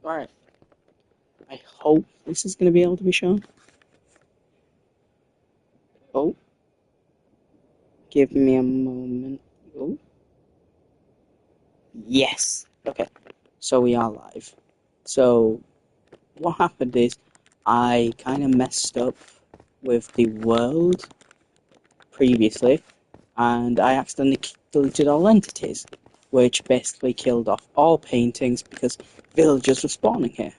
Alright, I hope this is going to be able to be shown. Oh, give me a moment. Oh, yes. Okay, so we are live. So, what happened is I kind of messed up with the world previously, and I accidentally deleted all entities, which basically killed off all paintings because villagers were spawning here.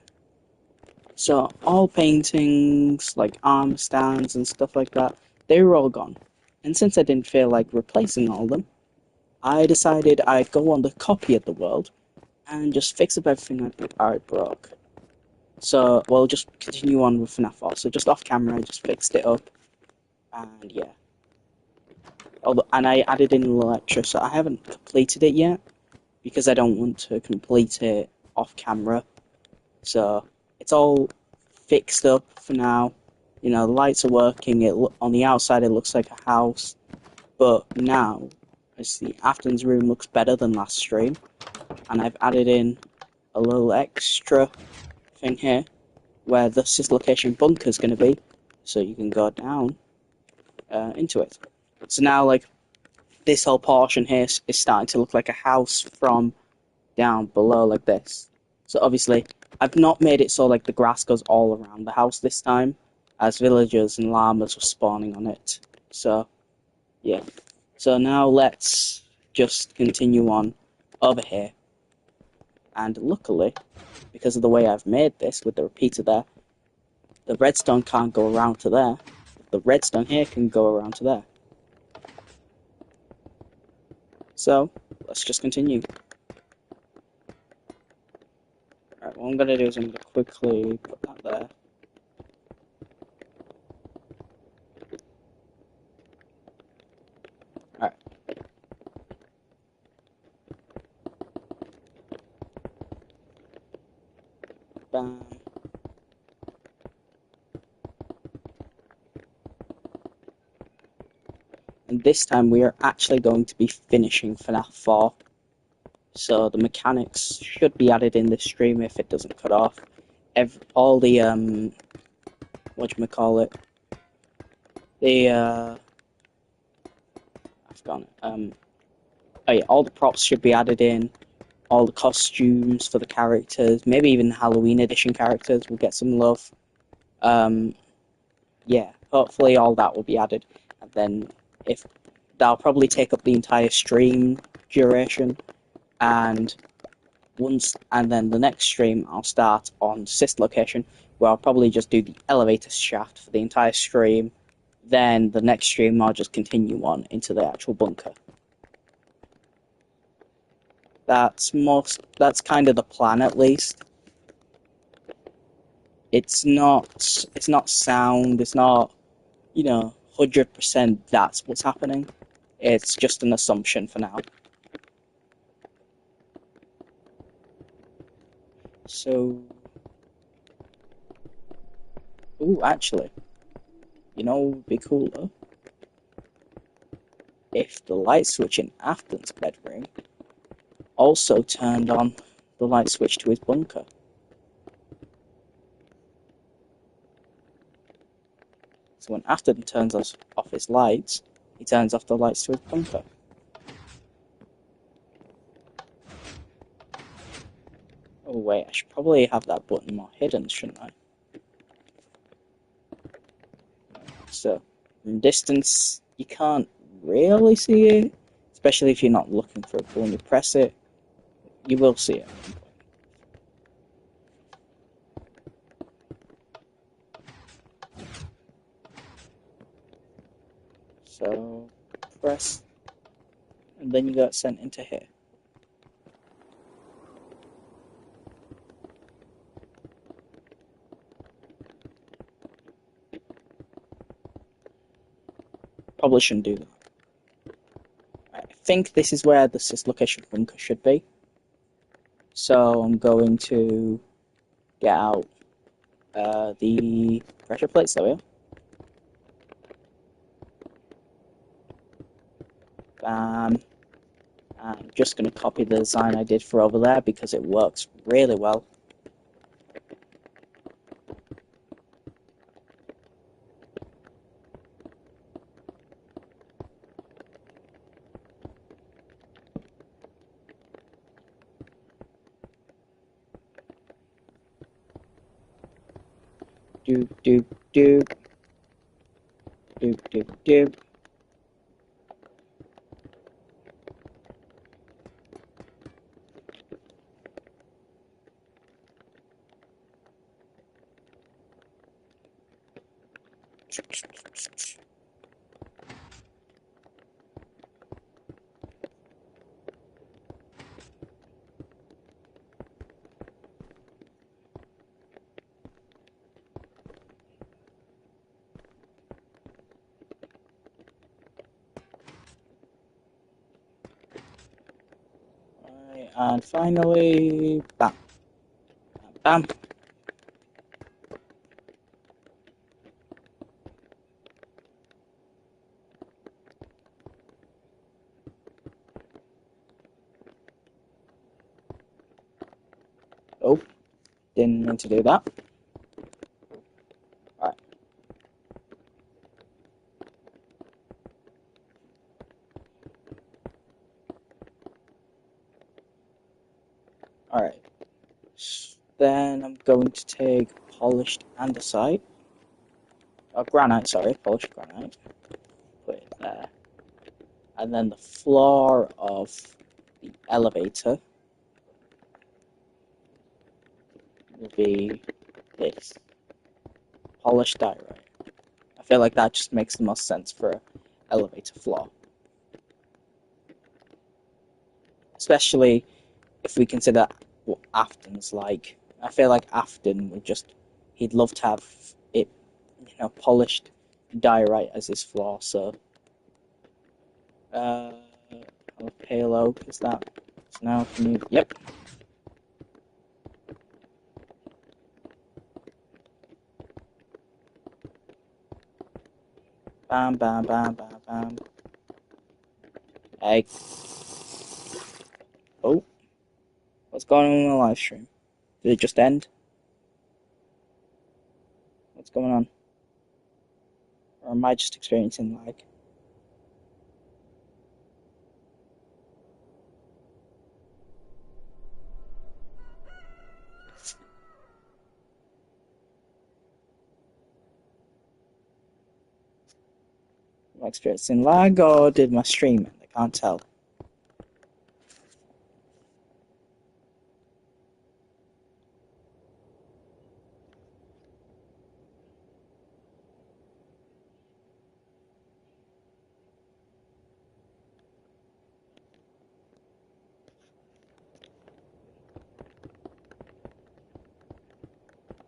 So all paintings, like arm stands and stuff like that, they were all gone. And since I didn't feel like replacing all of them, I decided I'd go on the copy of the world and just fix up everything I broke. So we'll just continue on with FNAF 4. So just off camera, I just fixed it up, and yeah. And I added in a little extra, so I haven't completed it yet because I don't want to complete it off camera. So it's all fixed up for now. You know, the lights are working. On the outside, it looks like a house. But now, as the Afton's room looks better than last stream, and I've added in a little extra thing here, where the location bunker is going to be, so you can go down into it. So now, like, this whole portion here is starting to look like a house from down below, like this. So obviously, I've not made it so like the grass goes all around the house this time, as villagers and llamas were spawning on it. So, yeah. So now let's just continue on over here. And luckily, because of the way I've made this with the repeater there, the redstone can't go around to there. The redstone here can go around to there. So, let's just continue. Alright, what I'm going to do is I'm going to quickly put that there. Alright. Bam. And this time we are actually going to be finishing FNAF 4. So the mechanics should be added in this stream if it doesn't cut off. All the, whatchamacallit, the, I've forgotten it, oh yeah, all the props should be added in, all the costumes for the characters, maybe even the Halloween edition characters will get some love. Yeah, hopefully all that will be added, and then if that'll probably take up the entire stream duration, and then the next stream I'll start on Sis location, where I'll probably just do the elevator shaft for the entire stream. Then the next stream I'll just continue on into the actual bunker. That's kind of the plan, at least. It's not sound, it's not, 100% that's what's happening. It's just an assumption for now. So, ooh, actually, would be cooler if the light switch in Afton's bedroom also turned on the light switch to his bunker. So when Afton turns off his lights, he turns off the lights to his bunker. Oh wait, I should probably have that button more hidden, shouldn't I? So, from distance, you can't really see it, especially if you're not looking for it, but when you press it, you will see it. So, press, and then you got sent into here. Probably shouldn't do that. I think this is where the location bunker should be. So I'm going to get out the pressure plates. There we are. Bam. I'm just going to copy the design I did for over there because it works really well. doop, doop, doop. Doop, doop, doop. Alright, and finally, bam, bam, bam. Oh, didn't mean to do that. Alright. Alright. Then I'm going to take polished andesite. Oh, granite, sorry, polished granite. Put it there. And then the floor of the elevator will be this. Polished diorite. I feel like that just makes the most sense for an elevator floor. Especially if we consider what Afton's like. I feel like Afton would just, he'd love to have it, polished diorite as his floor, so. How pale oak is that? So now can you, yep. Bam, bam, bam, bam, bam. Hey. Oh. What's going on in the live stream? Did it just end? What's going on? Or am I just experiencing lag? Am I experiencing lag or did my stream end? I can't tell.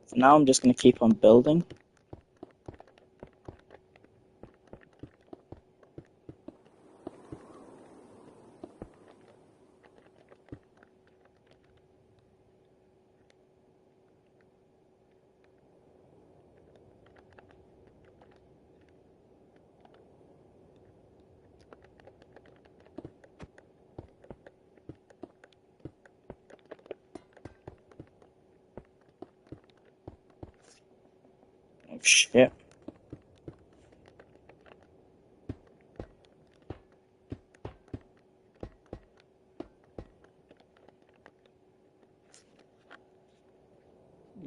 For now, I'm just going to keep on building. Oh shit.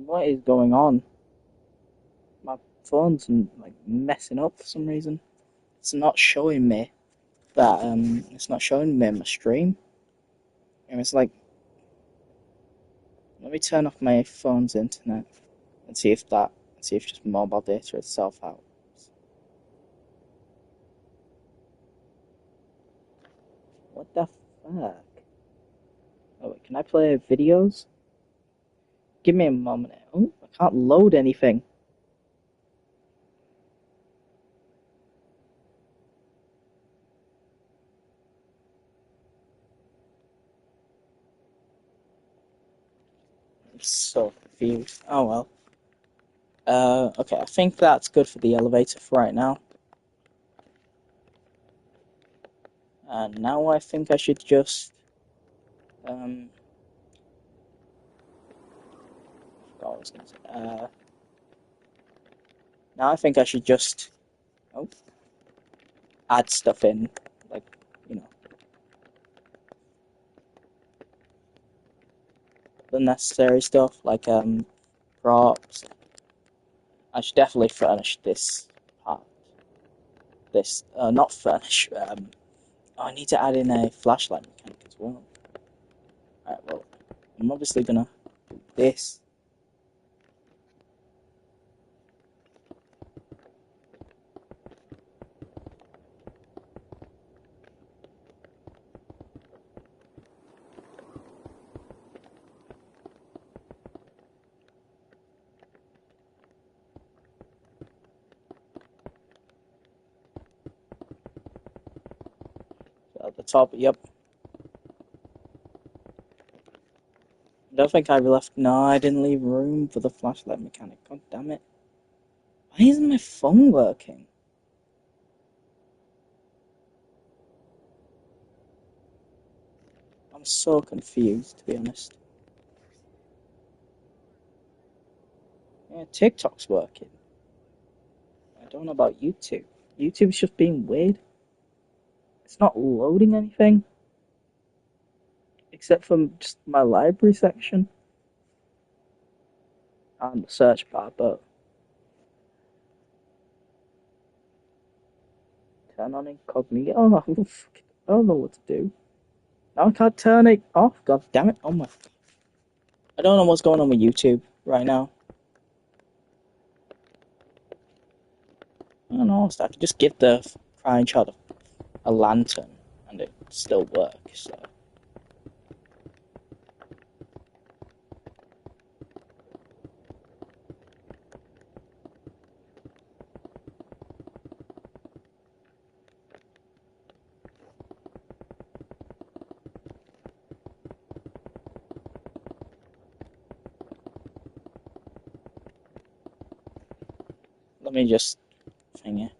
What is going on? My phone's like messing up for some reason. It's not showing me that it's not showing me my stream. And it's like, let me turn off my phone's internet and see if just mobile data itself helps. What the fuck? Oh wait, can I play videos? Give me a moment. Oh, I can't load anything. I'm so confused. Oh well. Okay, I think that's good for the elevator for right now. And now I think I should just forgot what I was gonna say. Now I think I should just add stuff in, like, the necessary stuff, like props, I should definitely furnish this part. This, not furnish. Oh, I need to add in a flashlight mechanic as well. Alright, well, I'm obviously gonna do this. At the top, yep. I don't think I left. No, I didn't leave room for the flashlight mechanic. God damn it. Why isn't my phone working? I'm so confused, to be honest. Yeah, TikTok's working. I don't know about YouTube. YouTube's just being weird. It's not loading anything. Except for just my library section. And the search bar, but... Turn on incognito. Oh, I don't know what to do. Now I can't turn it off. God damn it. Oh my... I don't know what's going on with YouTube right now. I don't know. I could just give the crying child a lantern and it still works. So. Let me just thing it.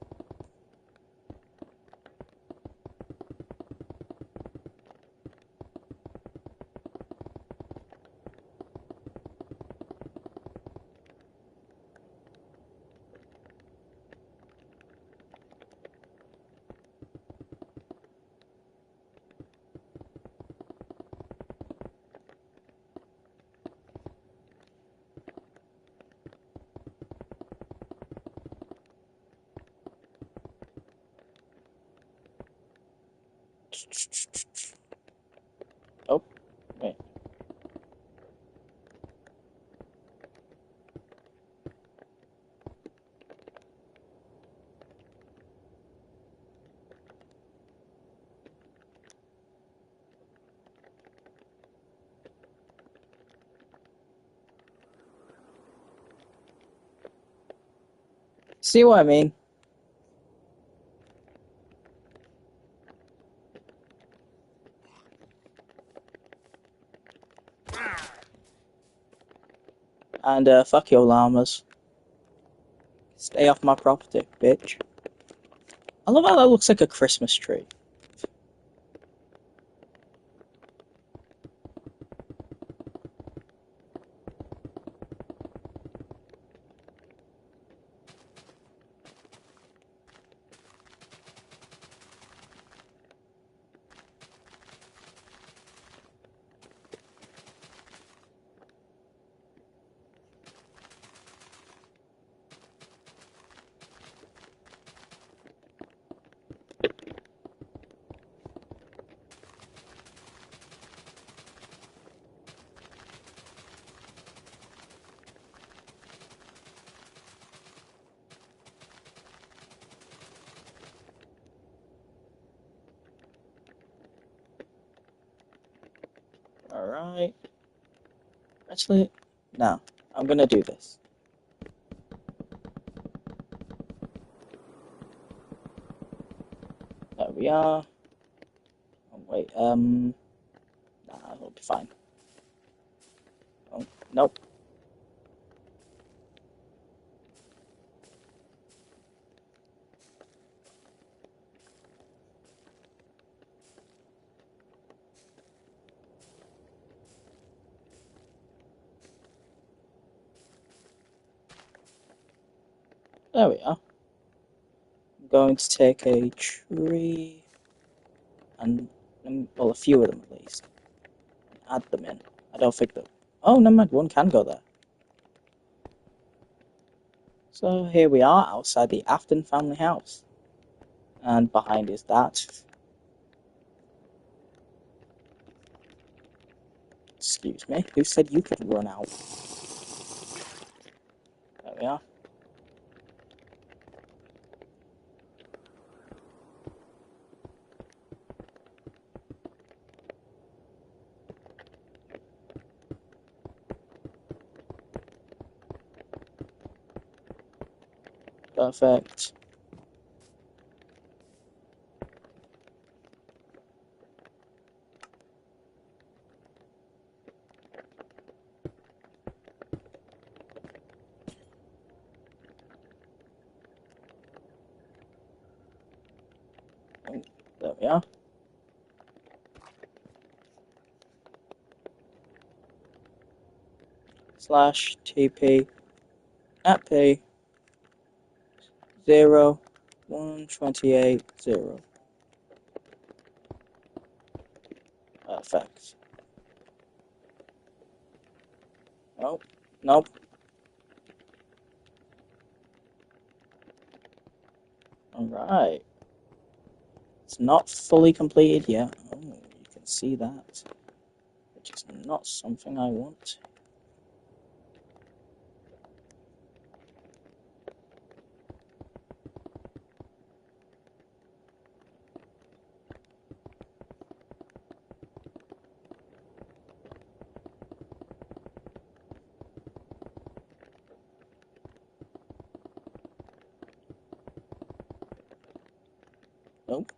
Oh, wait. See what I mean? And fuck your llamas. Stay off my property, bitch. I love how that looks like a Christmas tree. Alright. Actually, no. I'm gonna do this. There we are. Oh, wait, nah, it'll be fine. Oh, nope. There we are. I'm going to take a tree and, well, a few of them at least. Add them in. I don't think that... Oh, never mind, one can go there. So here we are outside the Afton family house. And behind is that. Excuse me, who said you could run out? There we are. Perfect. Oh, there we are. Slash TP at P 0 128 0. Perfect. Oh, nope. Alright. It's not fully completed yet. Oh, you can see that. Which is not something I want. Nope.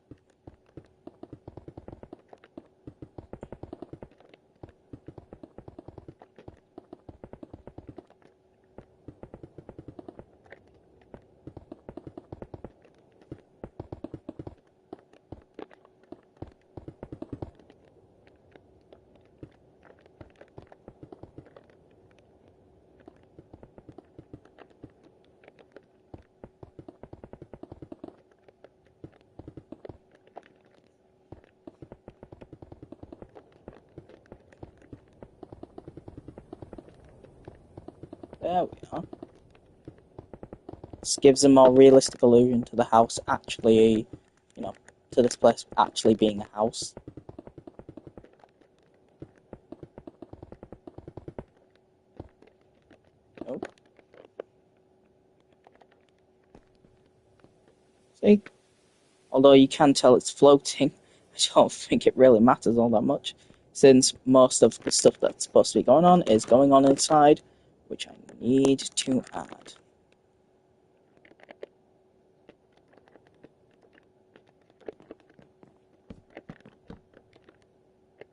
There we are. This gives a more realistic illusion to the house actually, to this place actually being a house. Nope. See? Although you can tell it's floating, I don't think it really matters all that much, since most of the stuff that's supposed to be going on is going on inside, which I need to add.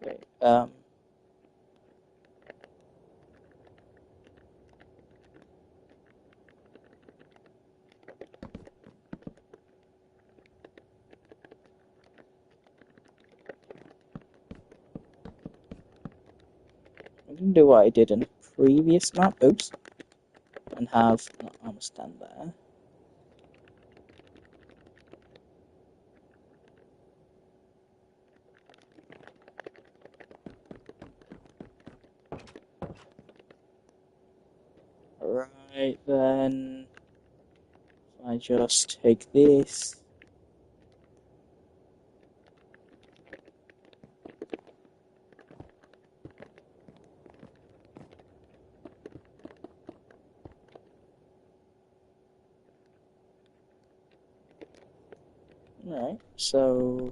Wait, I can do what I did in a previous map, oops, and have an armor stand there. Right then, I just take this. Alright, so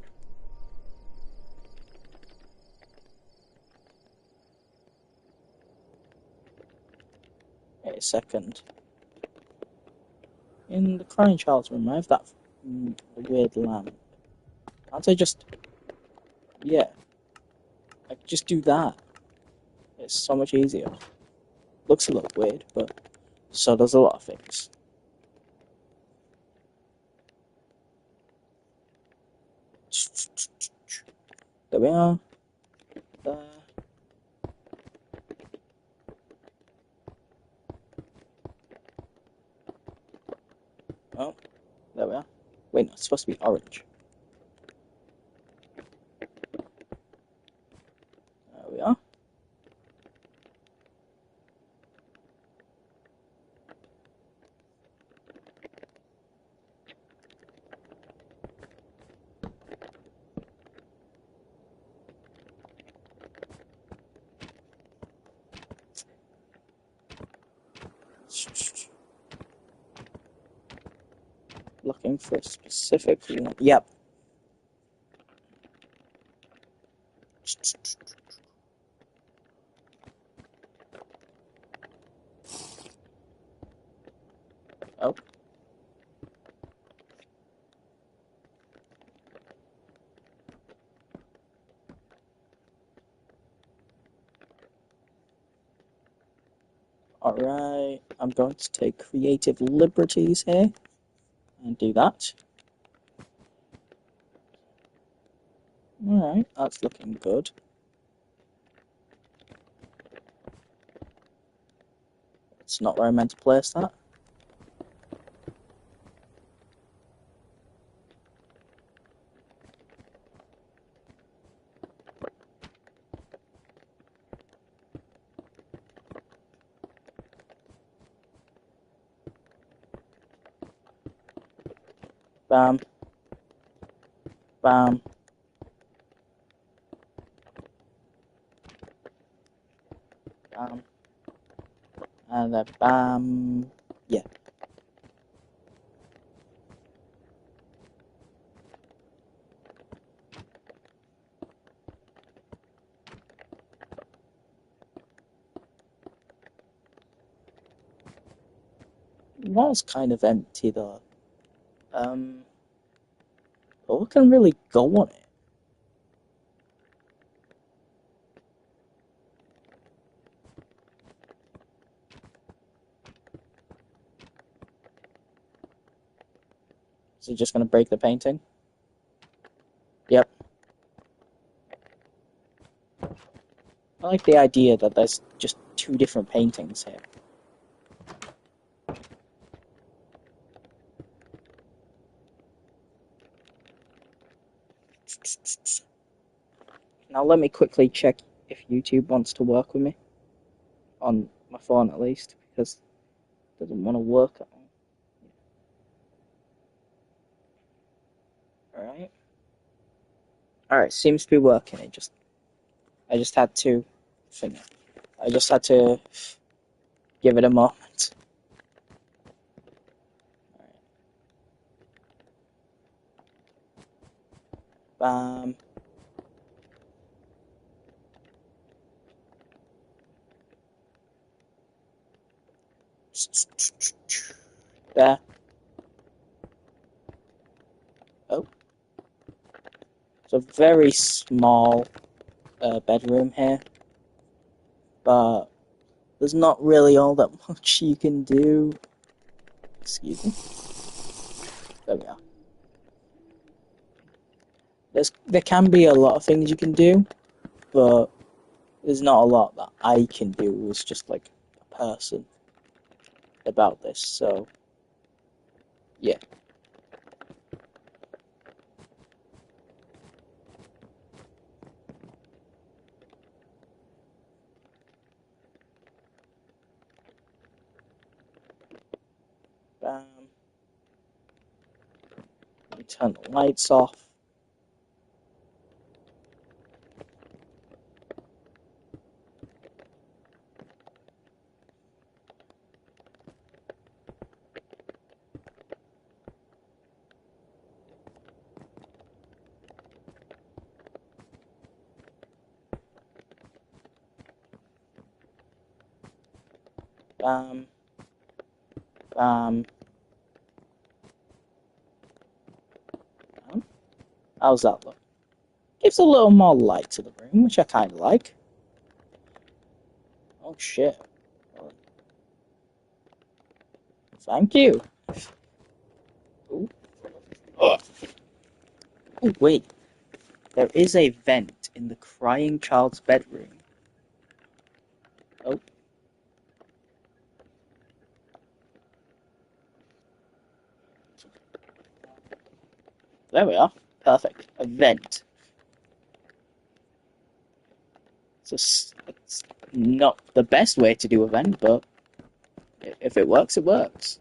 wait a second. In the crying child's room, I have that weird lamp. Can't I just... Yeah, I could just do that. It's so much easier. Looks a little weird, but so does a lot of things. There we are. There. Oh, there we are. Wait, no, it's supposed to be orange. There we are. Looking for a specific one. Yep. Oh. Alright, I'm going to take creative liberties here and do that. Alright, that's looking good. It's not where I meant to place that. Bam. Bam. Bam. And then bam. Yeah. It was kind of empty though. But what can really go on it? Is he just going to break the painting? Yep. I like the idea that there's just two different paintings here. Now let me quickly check if YouTube wants to work with me. On my phone at least, because it doesn't want to work at all. Alright. Alright, seems to be working. I just had to give it a moment. Bam. There. Oh. It's a very small bedroom here, but there's not really all that much you can do. Excuse me. There we are. There can be a lot of things you can do, but there's not a lot that I can do as just like a person about this, so yeah. Bam. Let me turn the lights off. Bam. Bam. Bam. How's that look? Gives a little more light to the room, which I kind of like. Oh shit. Thank you. Ooh. Oh, wait. There is a vent in the crying child's bedroom. Oh. There we are. Perfect. A vent. It's not the best way to do a vent, but if it works, it works.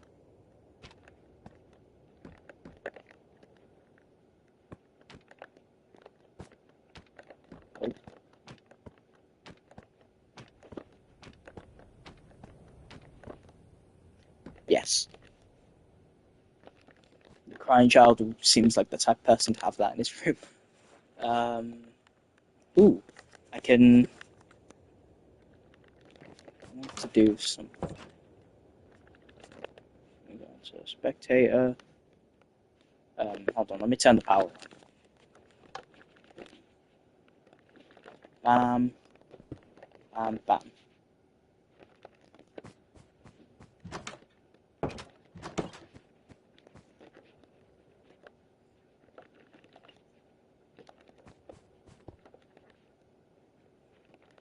Oh. Yes. The crying child seems like the type of person to have that in his room. Ooh, I want to do something. I'm going to spectator. Hold on, let me turn the power on. Bam, bam.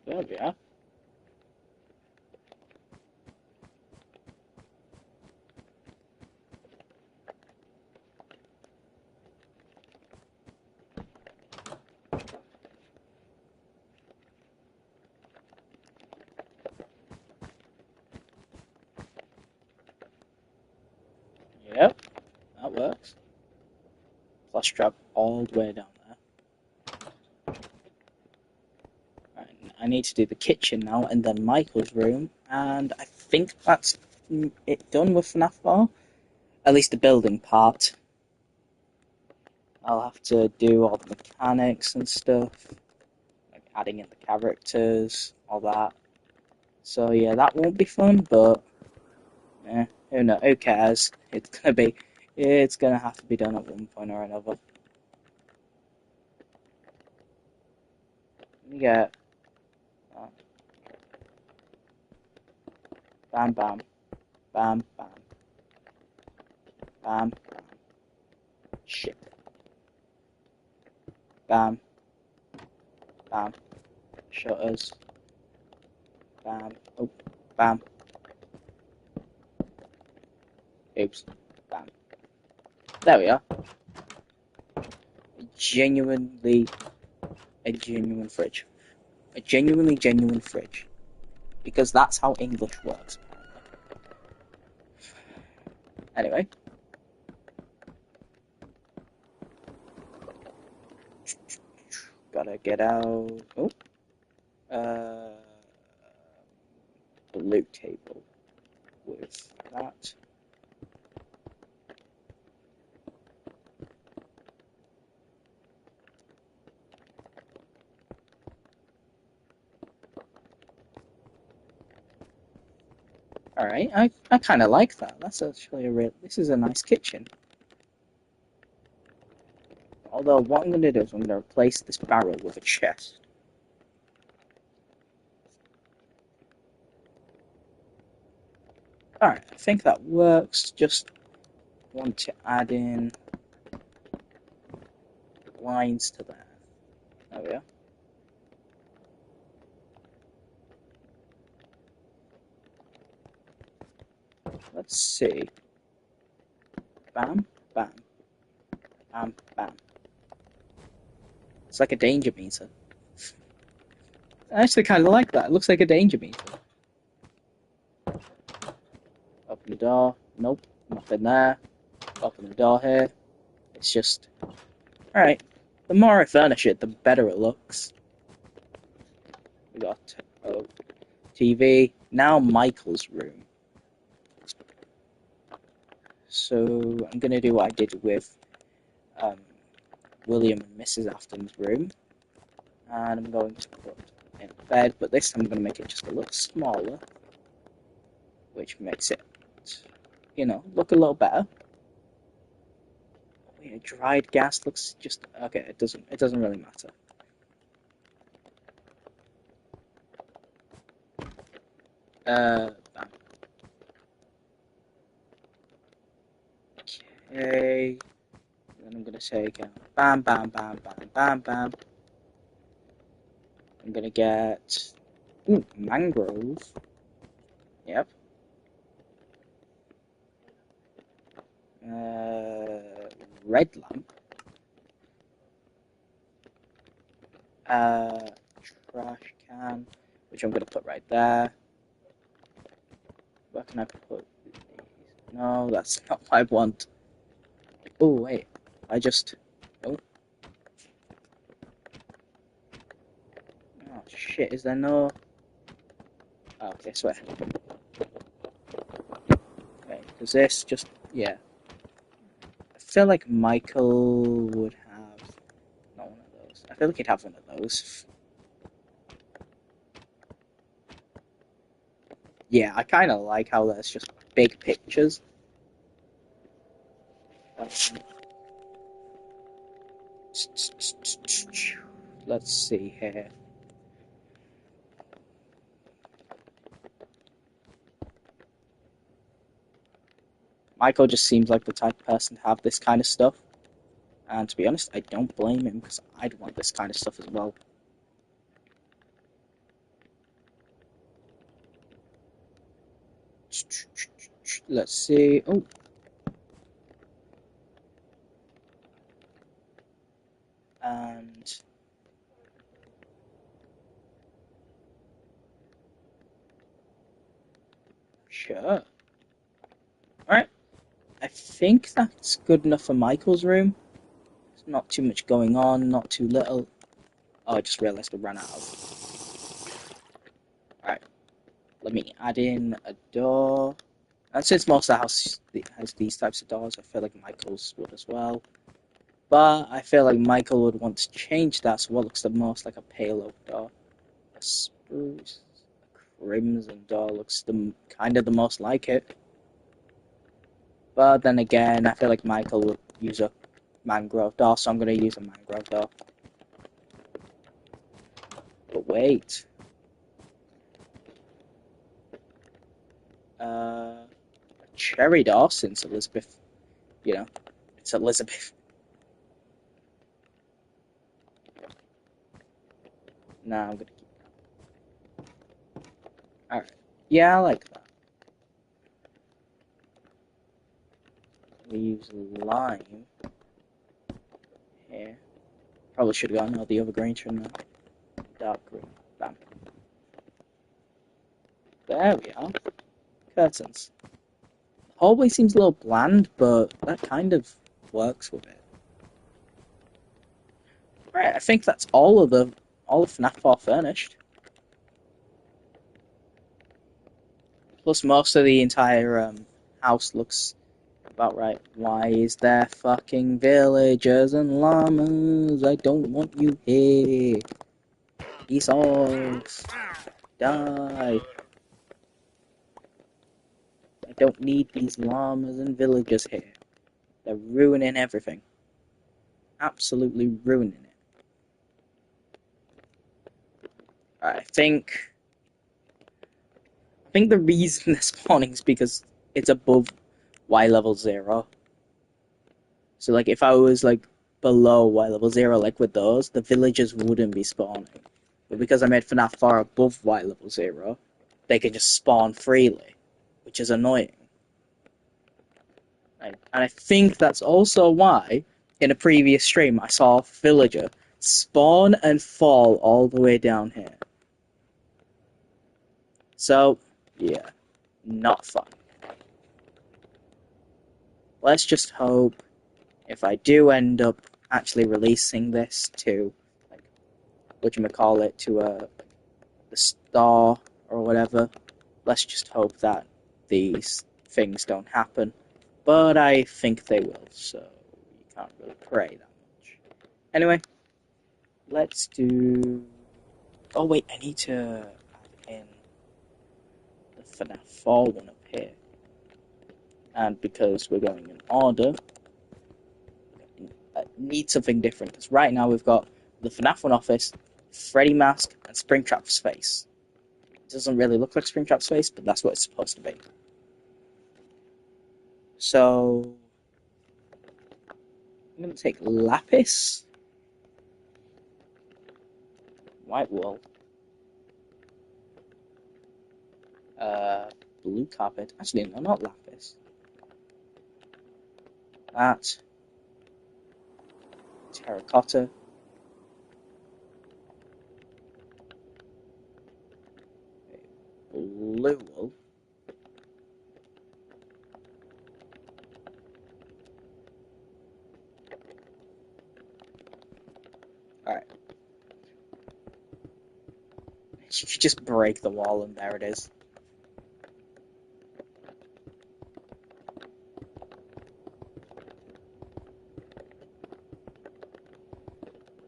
There we are. Yep, that works. Flash trap all the way down there. Right, I need to do the kitchen now, and then Michael's room, and I think that's it done with FNAF 4. At least the building part. I'll have to do all the mechanics and stuff, like adding in the characters, all that. So yeah, that won't be fun, but who cares? It's gonna have to be done at one point or another. You get bam, bam, bam, bam, bam, bam. Shit. Bam, bam. Shutters. Bam. Oh, bam. Oops. Bam. There we are. Genuinely, a genuine fridge. A genuinely genuine fridge. Because that's how English works. Anyway. Gotta get out. Oh. Blue table with that. Alright, I kind of like that. That's actually this is a nice kitchen. Although, what I'm going to do is I'm going to replace this barrel with a chest. Alright, I think that works. Just want to add in lines to that. There we are. Let's see. Bam, bam, bam, bam. It's like a danger meter. I actually kind of like that. It looks like a danger meter. Open the door. Nope, nothing there. Open the door here. It's just... Alright. The more I furnish it, the better it looks. We got TV. Now Michael's room. So I'm going to do what I did with William and Mrs. Afton's room. And I'm going to put in a bed, but this time I'm going to make it just a little smaller. Which makes it, you know, look a little better. Wait, dried gas looks just... Okay, it doesn't really matter. Bam. Okay. Then I'm gonna say again, bam, bam, bam, bam, bam, bam. I'm gonna get, mangrove. Yep. Red lamp. Trash can, which I'm gonna put right there. Where can I put these? No, that's not what I want. Oh, wait. Oh. Oh, shit, is there no... Oh, okay, swear. Okay, Because this just, yeah. I feel like Michael would have not one of those. I feel like he'd have one of those. Yeah, I kind of like how there's just big pictures. Let's see here. Michael just seems like the type of person to have this kind of stuff. And to be honest, I don't blame him because I'd want this kind of stuff as well. Let's see. Oh. And sure. Alright. I think that's good enough for Michael's room. There's not too much going on, not too little. Oh, I just realised I ran out of. Alright. Let me add in a door. And since most of the house has these types of doors, I feel like Michael's would as well. But I feel like Michael would want to change that so what looks the most like a pale oak door. A spruce, a crimson door looks kind of the most like it. But then again, I feel like Michael would use a mangrove door, so I'm going to use a mangrove door. But wait. A cherry door, since Elizabeth, you know, it's Elizabeth. Nah, I'm going to keep that. Alright. Yeah, I like that. We use lime here. Probably should have gone the other green, shouldn't I? Dark green. Bam. There we are. Curtains. The hallway seems a little bland, but that kind of works with it. Right, I think that's all of FNAF 4 furnished. Plus, most of the entire house looks about right. Why is there fucking villagers and llamas? I don't want you here. Peace off. Die. I don't need these llamas and villagers here. They're ruining everything. Absolutely ruining it. I think the reason they're spawning is because it's above Y level 0. So like if I was like below Y level 0, like with those, the villagers wouldn't be spawning. But because I made FNAF 4 above Y level 0, they can just spawn freely, which is annoying. Right? And I think that's also why, in a previous stream, I saw a villager spawn and fall all the way down here. So, yeah, not fun. Let's just hope if I do end up actually releasing this to, like, whatchamacallit, to the store or whatever, let's just hope that these things don't happen. But I think they will, so you can't really pray that much. Anyway, let's do... Oh wait, I need to add in the FNAF 4 one up here. And because we're going in order, I need something different. Because right now we've got the FNAF 1 office, Freddy Mask, and Springtrap's face. It doesn't really look like Springtrap's face, but that's what it's supposed to be. So I'm going to take lapis, white wool, blue carpet. Actually, no, not lapis. That, terracotta, blue wool, alright. You could just break the wall and there it is.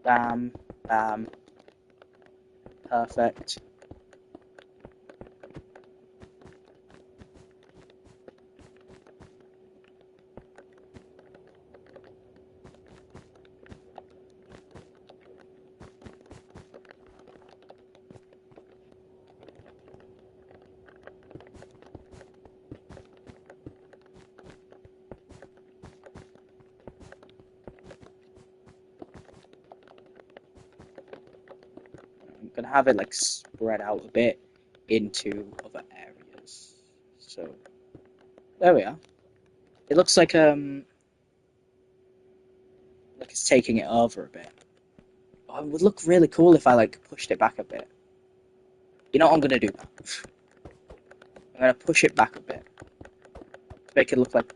Bam, bam. Perfect. I'm gonna have it like spread out a bit into other areas. So there we are. It looks like it's taking it over a bit. Oh, it would look really cool if I like pushed it back a bit. You know what, I'm gonna do that. I'm gonna push it back a bit. Make it look like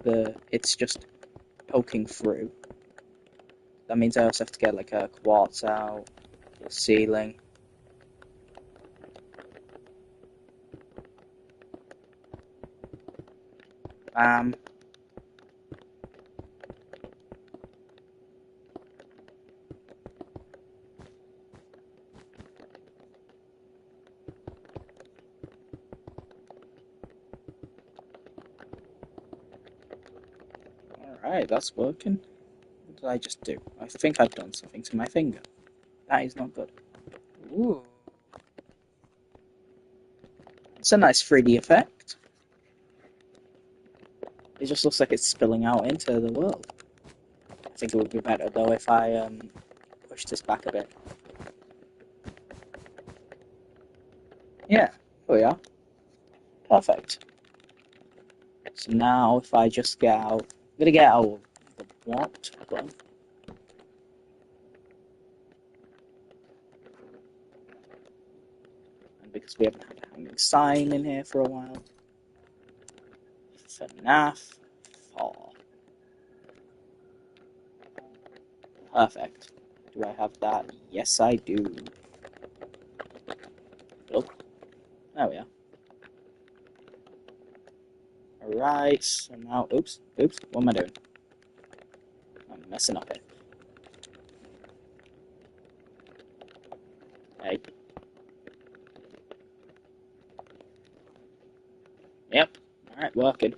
it's just poking through. That means I also have to get like a quartz out, the ceiling. Bam. Alright, that's working. What did I just do? I think I've done something to my finger. That is not good. Ooh. It's a nice 3D effect. It just looks like it's spilling out into the world. I think it would be better though if I push this back a bit. Yeah, here we are. Perfect. So now if I just get out, I'm gonna get out of the what button. And because we haven't had a hanging sign in here for a while. FNAF 4. Perfect. Do I have that? Yes, I do. Oh, there we are. Alright, so now, oops, what am I doing? I'm messing up here. Hey. Yep, alright, working.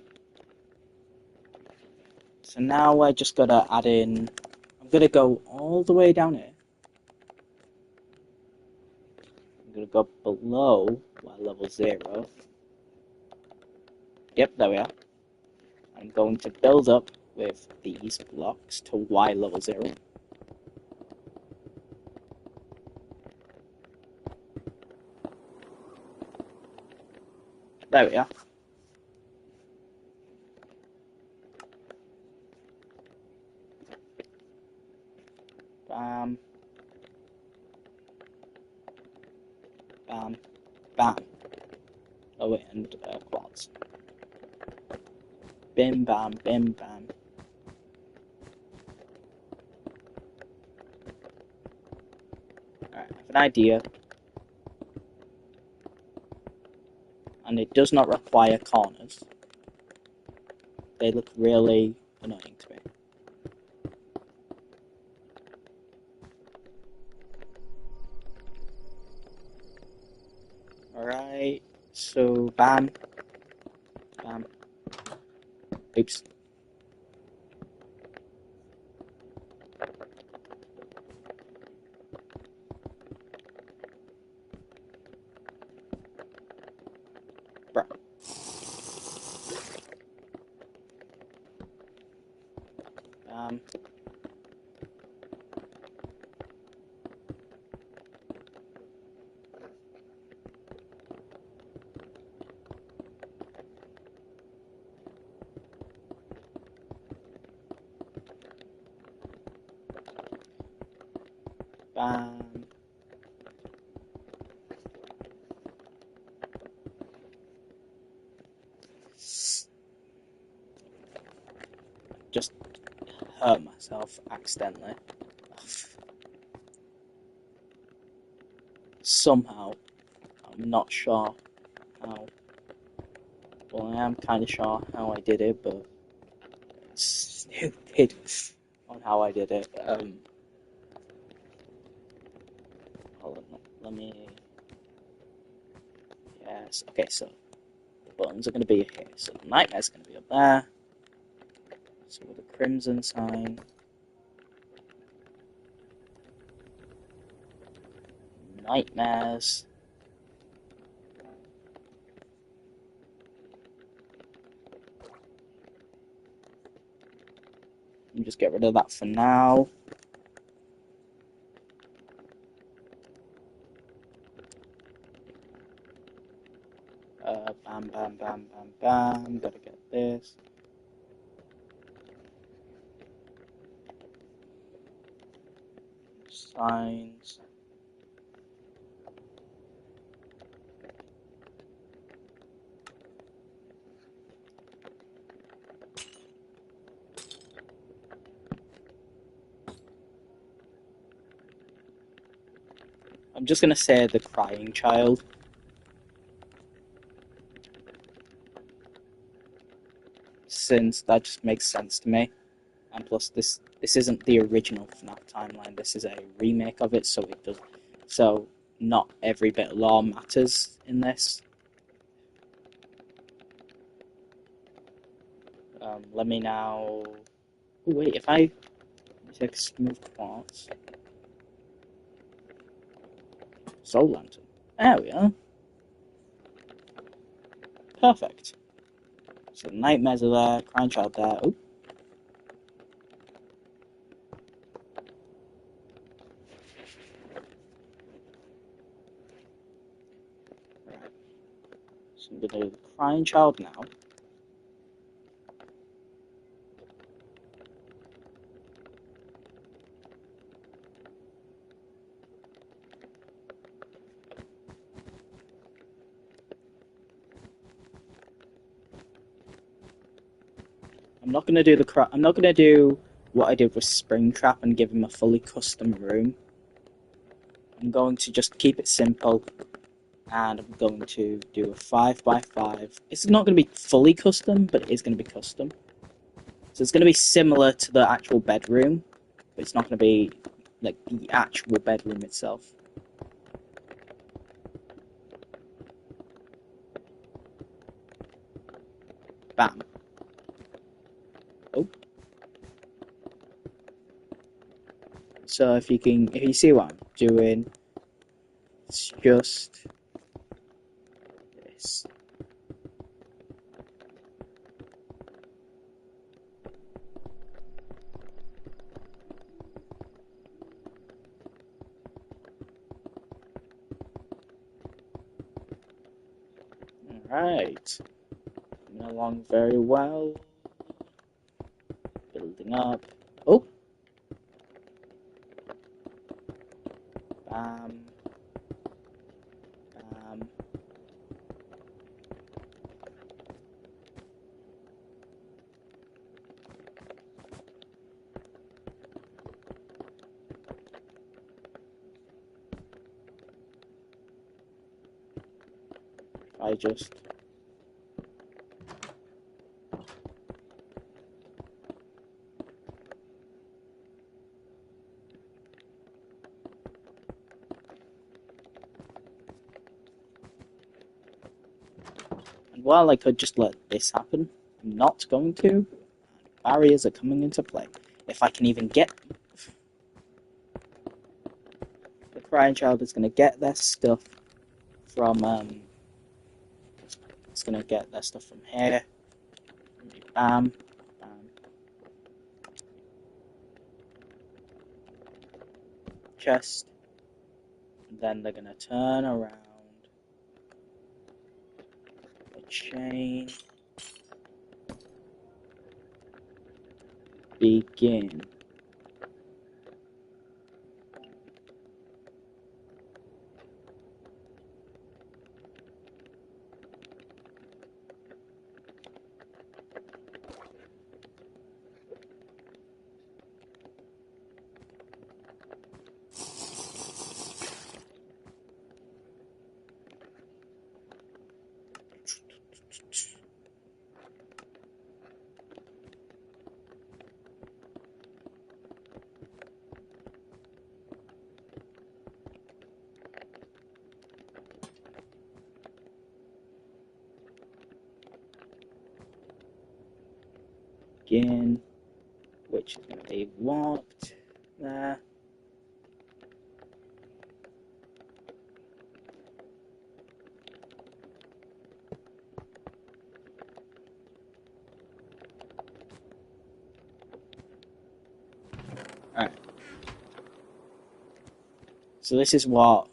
So now I just gotta add in, I'm gonna go all the way down here. I'm gonna go below level 0. Yep, there we are. I'm going to build up with these blocks to Y level 0. There we are. Bam. Bam. Bam. Oh wait, and quads. Bim bam, bim bam. Alright, I have an idea. And it does not require corners. They look really annoying to me. Alright, so bam. Bam. Oops. Bro. Bam. Bam. Just hurt myself accidentally. Somehow, I'm not sure how. Well, I am kind of sure how I did it, but it's stupid on how I did it. let me... Yes, okay, so the buttons are going to be here. So the nightmare's going to be up there. So with the crimson sign. Nightmares. Let me just get rid of that for now. Bam, bam, bam, bam, bam. Gotta get this. Signs. I'm just gonna say the crying child. Since that just makes sense to me. And plus this isn't the original FNAF timeline, this is a remake of it, so not every bit of lore matters in this. Let me now... Oh, wait, if I take smooth quartz... Soul Lantern. There we are. Perfect. So nightmares are there, crying child there. Oh. Right. So I'm gonna do the crying child now. I'm not gonna do what I did with Springtrap and give him a fully custom room. I'm going to just keep it simple, and I'm going to do a 5x5. It's not going to be fully custom, but it is going to be custom. So it's going to be similar to the actual bedroom, but it's not going to be like the actual bedroom itself. Bam. Oh. So if you see what I'm doing, it's just this. Alright. Coming along very well. Building up. Oh! Bam. Bam. I just... And while I could just let this happen, I'm not going to. Barriers are coming into play. If I can even get them. The crying child is going to get their stuff from, it's going to get their stuff from here. Bam. Bam. Chest. And then they're going to turn around. A chain. Begin. begin, which is going to be locked there. Alright. So this is what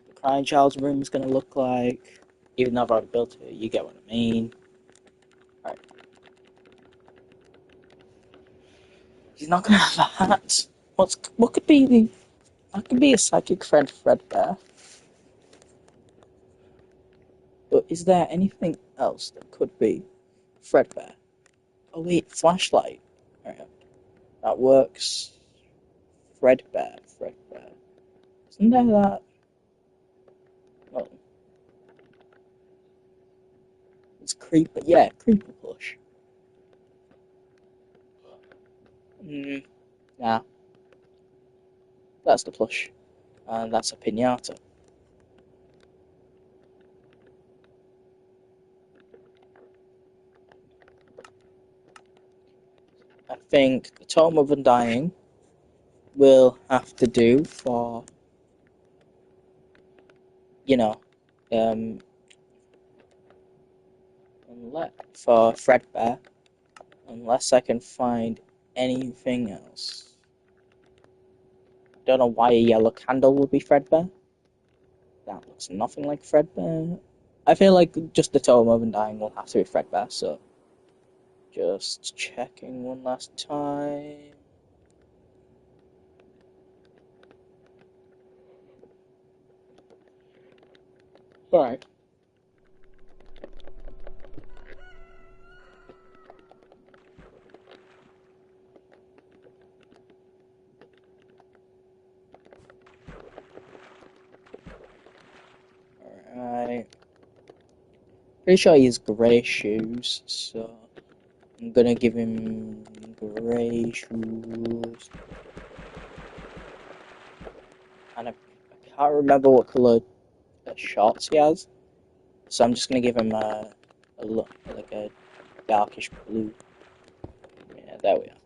the crying child's room is going to look like. Even though I've already built it, you get what I mean. Alright. He's not going to have that. What could be the... That could be a psychic friend Fredbear. But is there anything else that could be Fredbear? Oh wait, flashlight. Alright. That works. Fredbear. Isn't there that? Oh. It's Creeper. Yeah, Creeper plush. Nah. That's the plush. And that's a pinata. I think the Tome of Undying will have to do for, for Fredbear, unless I can find anything else. Don't know why a yellow candle would be Fredbear. That looks nothing like Fredbear. I feel like just the Tome of Undying will have to be Fredbear, so just checking one last time. Alright. Alright. Pretty sure he has grey shoes, so I'm gonna give him grey shoes. And I can't remember what colour shorts he has, so I'm just gonna give him a look like a darkish blue. Yeah, there we are.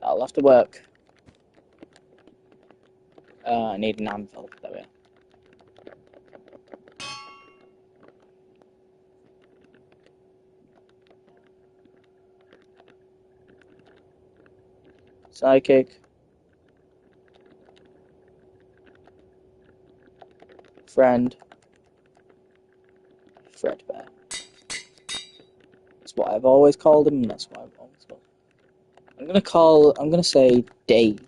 That'll have to work. I need an anvil. There we are. Psychic. Friend. Fredbear. That's what I've always called him, and that's what I've always called him. I'm gonna say Dave.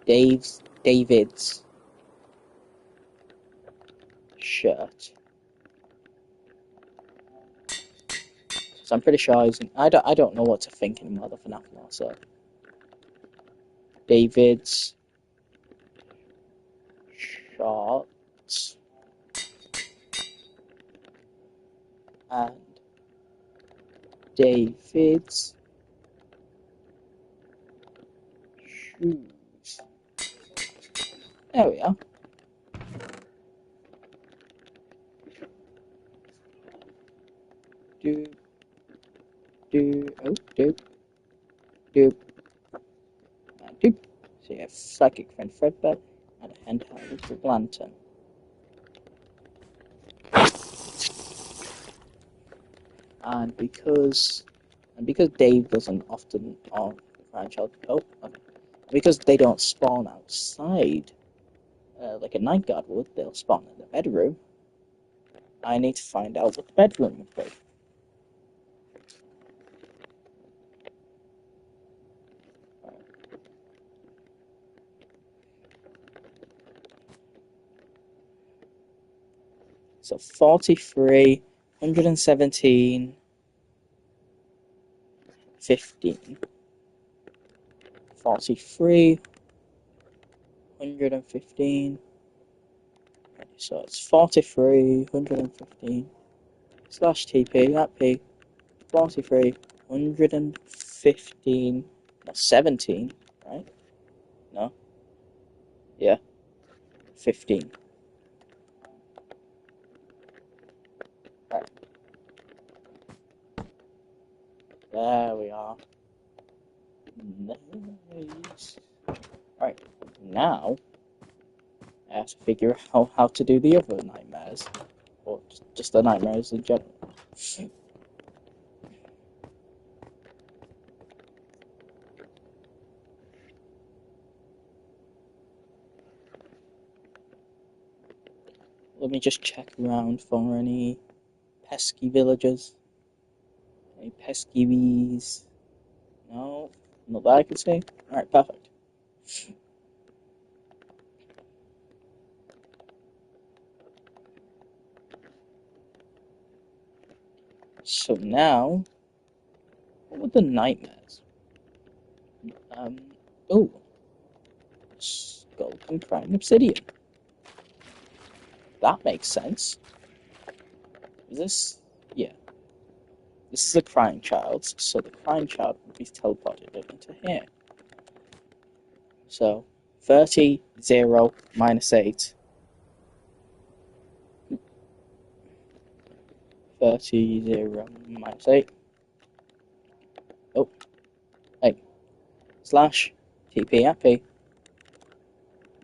David's shirt. So I'm pretty sure he's. I don't know what to think anymore. The FNAF law. So David's shorts and David's shoes. There we are. Do oh do and do. So you have psychic friend Fredbear and a handheld lantern. And because Dave doesn't often on the Crying Child. Oh, okay. Because they don't spawn outside like a night guard would, they'll spawn in the bedroom. I need to find out what the bedroom would be. So 43, 117, 15. 43, 115. So it's 43, 115 slash TP, that P, 43, 115, no, 17, right? No? Yeah, 15. Right. There we are. Nice. Right, now I have to figure out how to do the other nightmares. Or just the nightmares in general. Let me just check around for any pesky villagers. Any pesky bees? No, not that I can see. Alright, perfect. So now, what were the nightmares? Oh, skull and crying obsidian. That makes sense. Is this? Yeah. This is a crying child, so the crying child will be teleported into here. So, 30, 0, -8. 30, 0, -8. Oh, hey. Slash, TP happy.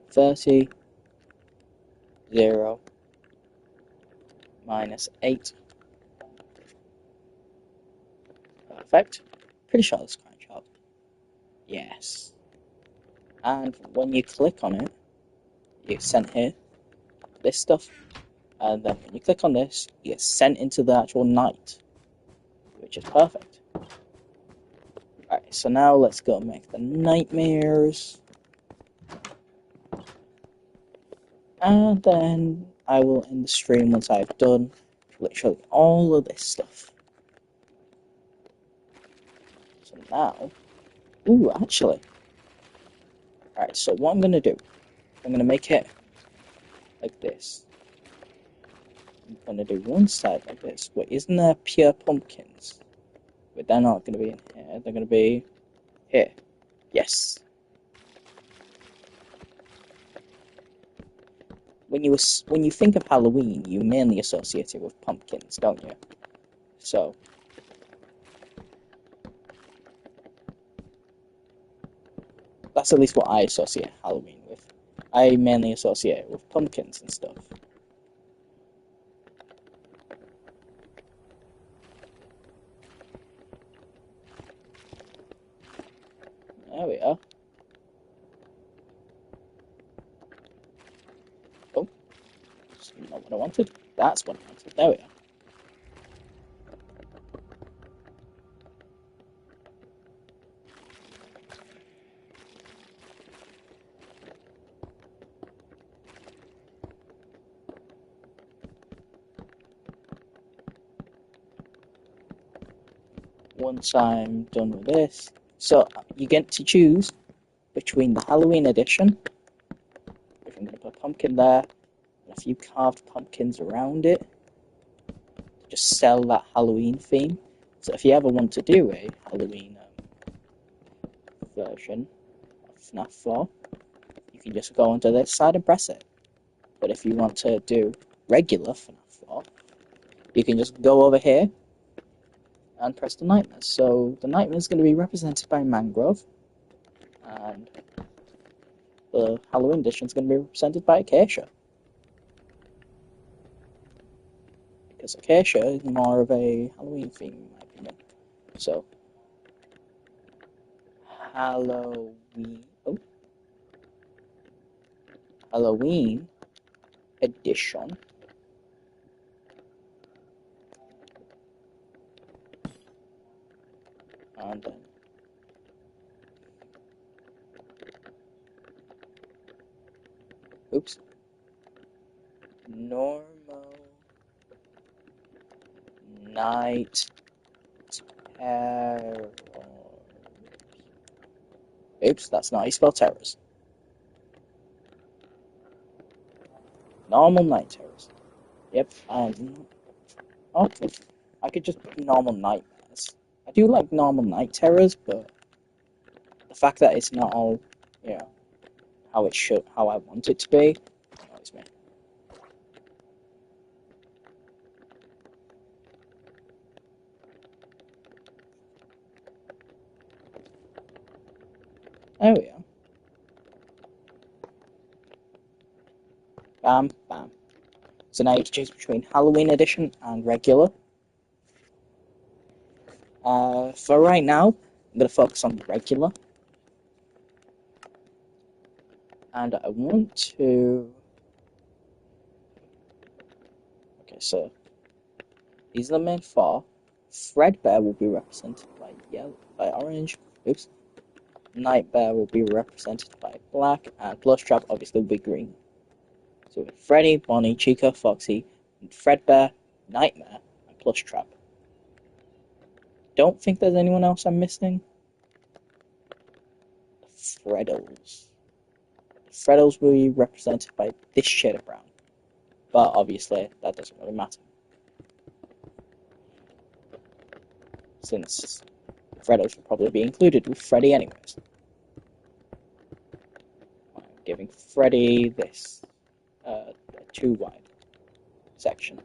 30, 0, -8. Perfect. Pretty sure that's crying child. Yes. And when you click on it, you get sent here, this stuff, and then when you click on this, you get sent into the actual night, which is perfect. Alright, so now let's go make the nightmares. And then I will end the stream once I've done literally all of this stuff. So now, ooh, actually, alright, so what I'm going to do, I'm going to make it like this. I'm going to do one side like this. Wait, isn't there pure pumpkins? But they're not going to be in here, they're going to be here. Yes. When you think of Halloween, you mainly associate it with pumpkins, don't you? So that's at least what I associate Halloween with. I mainly associate it with pumpkins and stuff. There we are. Oh, that's not what I wanted. That's what I wanted. There we are. Once I'm done with this, so you get to choose between the Halloween edition, if I'm going to put a pumpkin there, and a few carved pumpkins around it, just sell that Halloween theme. So if you ever want to do a Halloween version of FNAF 4, you can just go onto this side and press it. But if you want to do regular FNAF 4, you can just go over here and press the nightmares. So the nightmare is going to be represented by Mangrove, and the Halloween edition is going to be represented by Acacia. Because Acacia is more of a Halloween theme, in my opinion. So, Halloween edition. And then oops. Normal night terror. Oops, that's not how you spell terrors. Normal night terrors. Yep, and okay. I could just put normal nightmares. I do like normal night terrors, but the fact that it's not all, you know, how I want it to be, annoys me. There we are. Bam, bam. So now you can choose between Halloween edition and regular. For right now, I'm going to focus on regular. And I want to... Okay, so these are the main four. Fredbear will be represented by orange. Oops. Nightmare will be represented by black, and Plushtrap obviously will be green. So we have Freddy, Bonnie, Chica, Foxy, and Fredbear, Nightmare, and Plushtrap. Don't think there's anyone else I'm missing. Freddles. Freddles will be represented by this shade of brown. But obviously, that doesn't really matter. Since Freddles will probably be included with Freddy anyways. I'm giving Freddy this too wide section.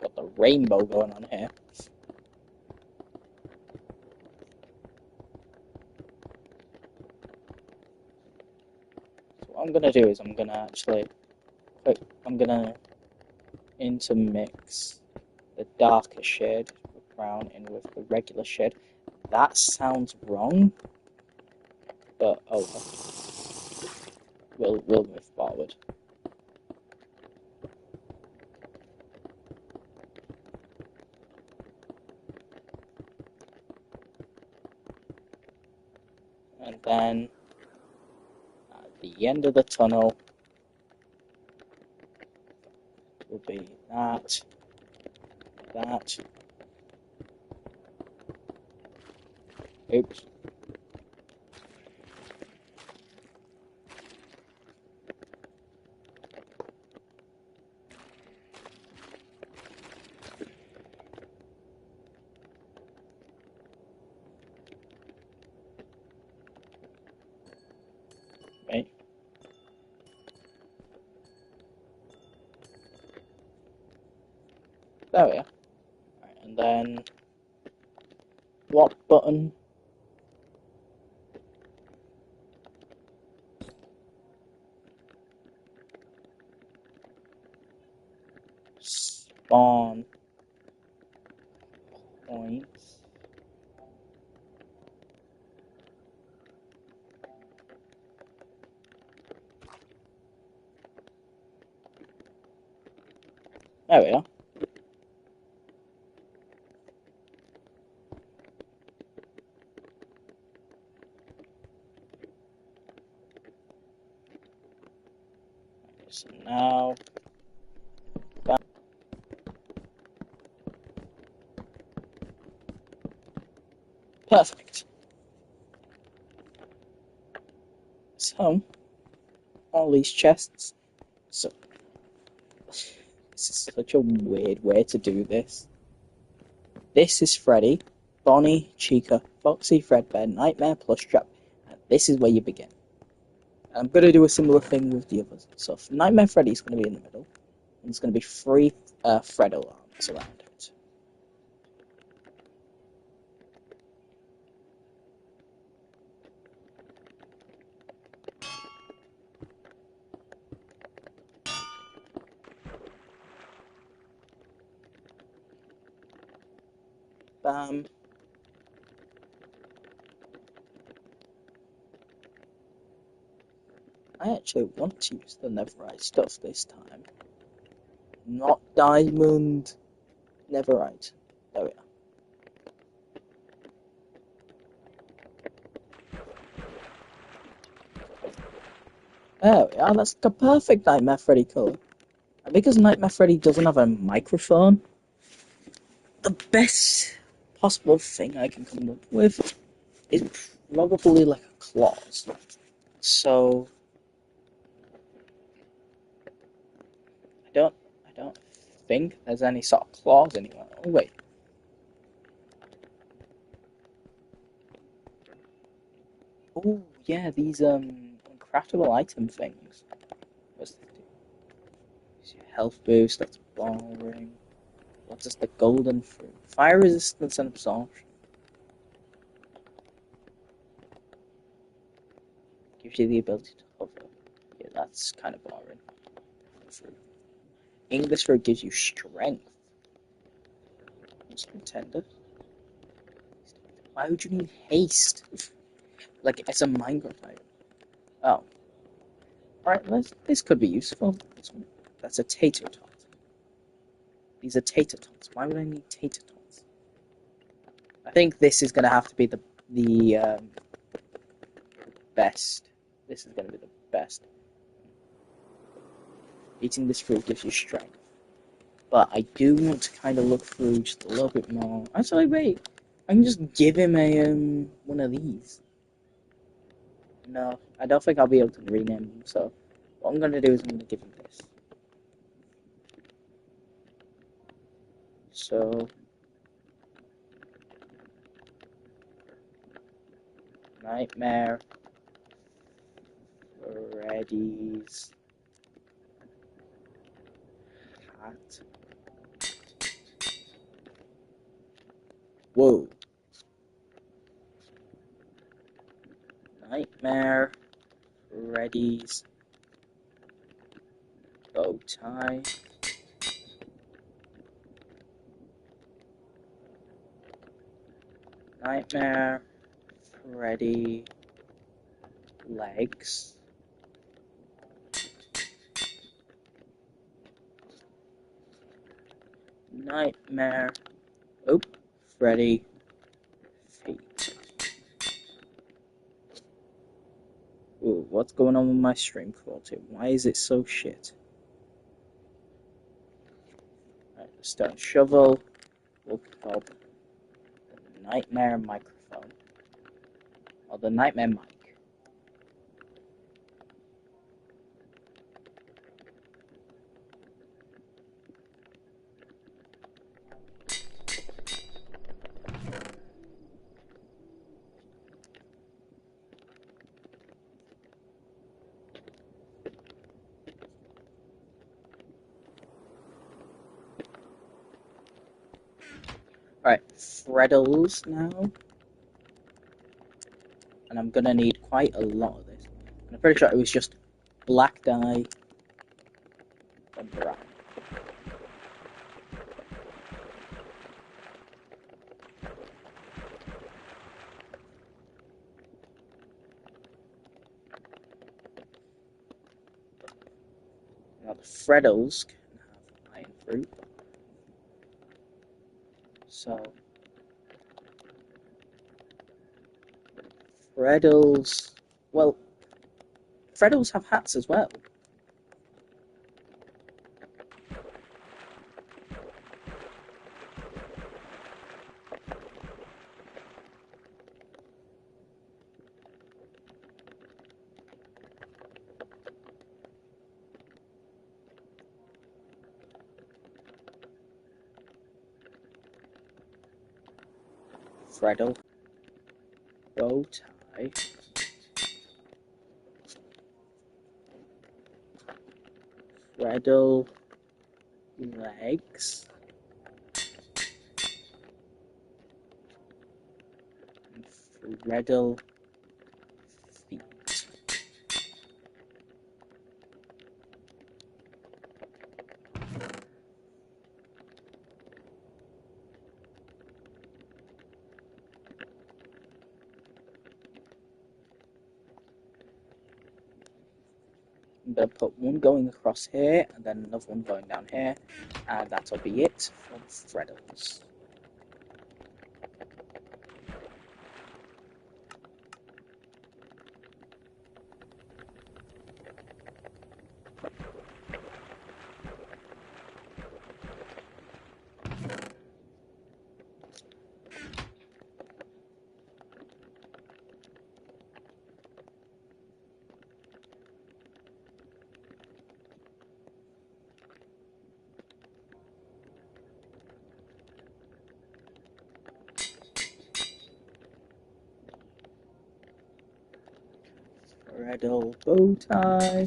Got the rainbow going on here. What I'm gonna do is I'm gonna intermix the darker shade of brown in with the regular shade. That sounds wrong, but oh well. We'll move forward. And then at the end of the tunnel will be that. Oops. Right. There we are. Right, and then what button? Spawn points. There we are. So now, perfect. So, all these chests. So, this is such a weird way to do this. This is Freddy, Bonnie, Chica, Foxy, Fredbear, Nightmare, Plushtrap, and this is where you begin. I'm going to do a similar thing with the others. So, Nightmare Freddy is going to be in the middle, and there's going to be 3 Freddo arms around it. Bam. I actually want to use the netherite stuff this time. Not diamond. Netherite. There we are. There we are. That's the perfect Nightmare Freddy colour. And because Nightmare Freddy doesn't have a microphone, the best possible thing I can come up with is probably like a claws. So think there's any sort of claws anywhere. Oh wait. Oh yeah, these uncraftable item things. What's this do? It's your health boost, that's boring. What does the golden fruit? Fire resistance and absorption. Gives you the ability to hover. Yeah, that's kind of boring. Fruit. English fruit gives you strength. Contender. Why would you need haste? Like it's a Minecraft item. Oh. Alright, this could be useful. That's a tater tot. These are tater tots. Why would I need tater tots? I think this is gonna have to be the best. This is gonna be the best. Eating this fruit gives you strength. But I do want to kind of look through just a little bit more. Actually, wait. I can just give him a one of these. No, I don't think I'll be able to rename them. So what I'm gonna do is I'm gonna give him this. So Nightmare Freddy's hat. Whoa. Nightmare Freddy's bow tie. Nightmare Freddy legs. Nightmare Freddy feet. Ooh, what's going on with my stream quality? Why is it so shit? Right, the stone shovel. We'll call the nightmare microphone. Or the nightmare mic. Alright, Freddles now. And I'm gonna need quite a lot of this. And I'm pretty sure it was just black dye and brown. Now the Freddles can have iron fruit. So Freddles, well, Freddles have hats as well. Freddle, bow tie, Freddle, legs, and Freddle, feet. I'm going to put one going across here, and then another one going down here, and that'll be it for Freddles. Riddle bow tie.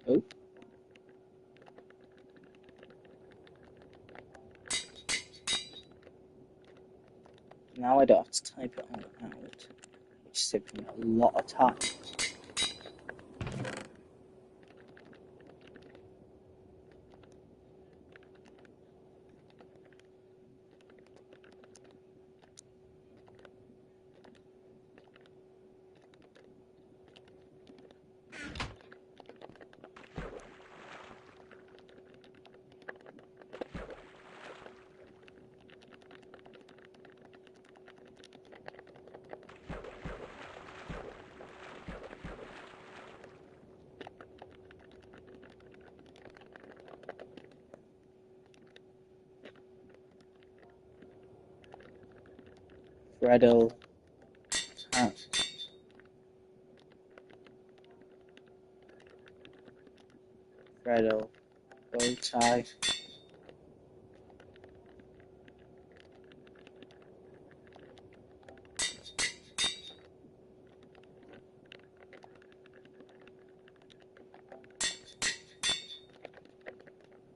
Oh. Now I don't have to type it all out, which saves me a lot of time. Riddle. Riddle bow tie.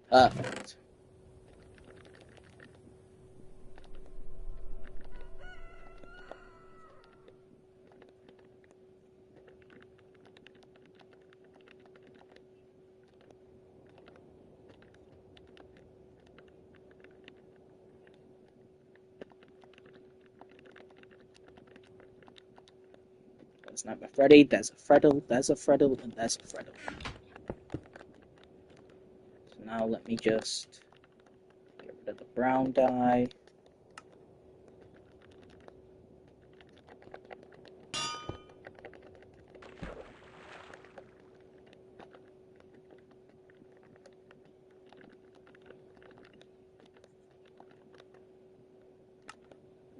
Perfect. There's Nightmare Freddy, there's a Freddle, there's a Freddle, and there's a Freddle. So now let me just get rid of the brown dye.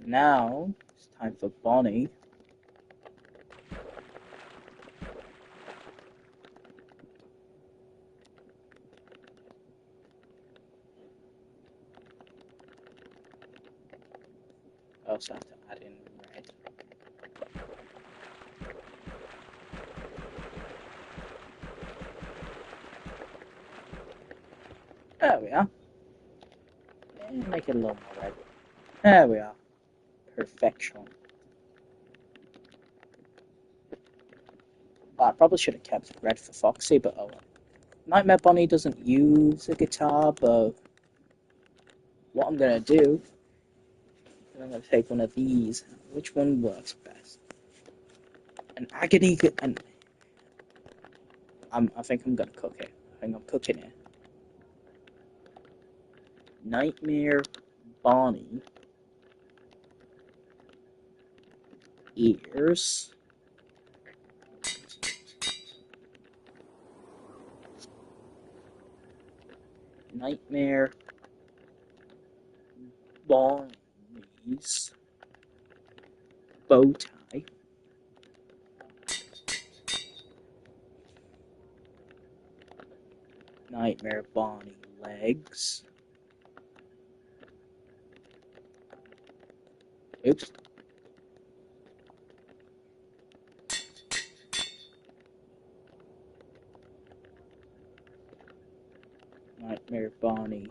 Now it's time for Bonnie. I also have to add in red. There we are. And make it a little more red. There we are. Perfection. Well, I probably should have kept red for Foxy, but oh well. Nightmare Bonnie doesn't use a guitar, but what I'm gonna do is I'm gonna take one of these. Which one works best? An agony, and I think I'm gonna cook it. I think I'm cooking it. Nightmare Bonnie ears. Nightmare Bonnie's bow tie. Nightmare Bonnie legs. Oops. Nightmare Bonnie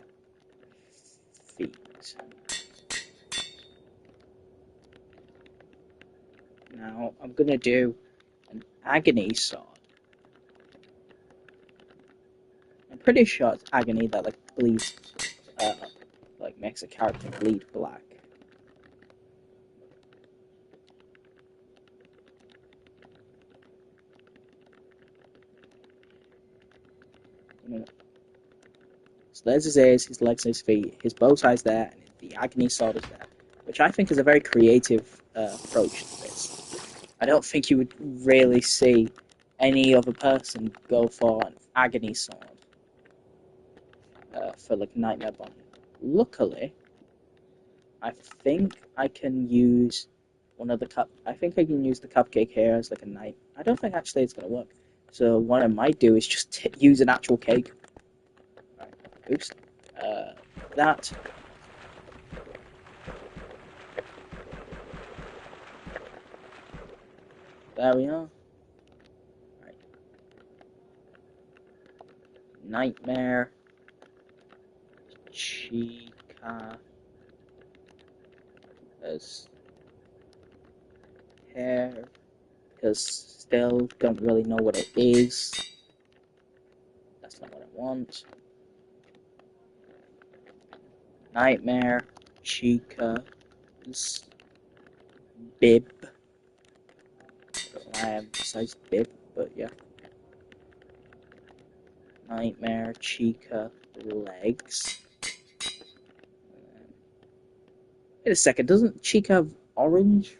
feet. Now I'm gonna do an agony sword. I'm pretty sure it's agony that like bleeds, like makes a character bleed black. So there's his ears, his legs, and his feet. His bow tie's there, and the agony sword is there, which I think is a very creative approach to this. I don't think you would really see any other person go for an agony sword for like Nightmare Bonnie. Luckily, I think I can use one of the cup. I think I can use the cupcake here as like a knife. I don't think actually it's gonna work. So what I might do is just use an actual cake. Right. Oops. That. There we are. Right. Nightmare. Chica. As hair. Because still don't really know what it is. That's not what I want. Nightmare. Chica's bib. I emphasize bib, but yeah. Nightmare, Chica, legs. Wait a second, doesn't Chica have orange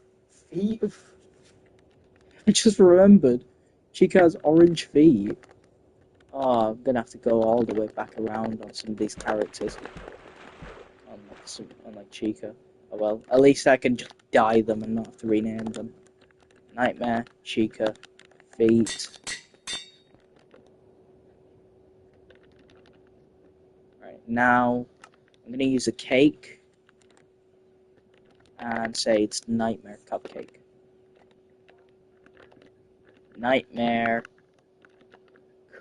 feet? I just remembered. Chica has orange feet. Oh, I'm gonna have to go all the way back around on some of these characters. Unlike Chica. Oh well, at least I can just dye them and not have to rename them. Nightmare, Chica, feet. Right, now I'm gonna use a cake and say it's Nightmare Cupcake. Nightmare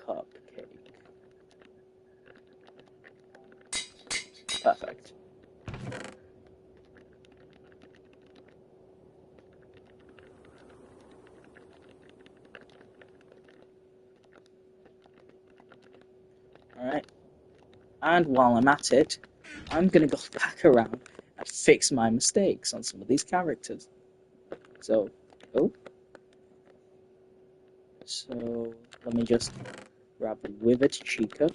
Cupcake. Perfect. Alright. And while I'm at it, I'm gonna go back around and fix my mistakes on some of these characters. So, oh. So, let me just grab a Withered Chica.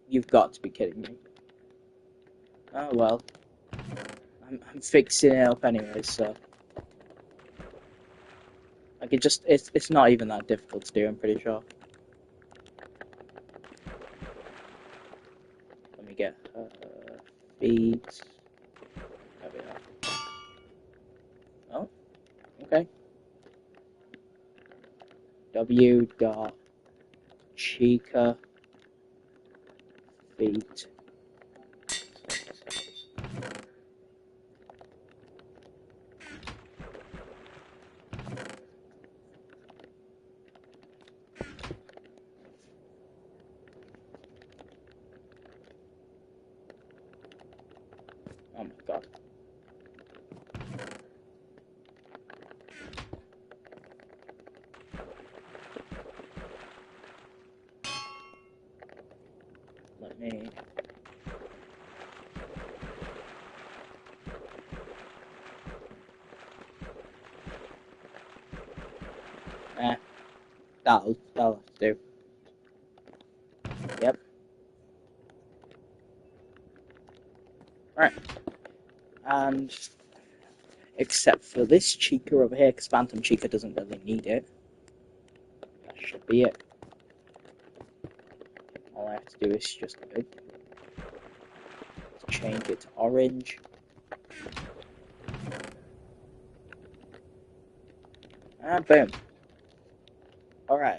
You've got to be kidding me. Oh well. I'm fixing it up anyway, so. I could just, it's not even that difficult to do, I'm pretty sure. Let me get feet. There we are. Oh, okay. W dot Chica feet. Oh my god. Let me. That'll do. Yep. Right. And except for this Chica over here, because Phantom Chica doesn't really need it. That should be it. All I have to do is just change it to orange. And boom. Alright.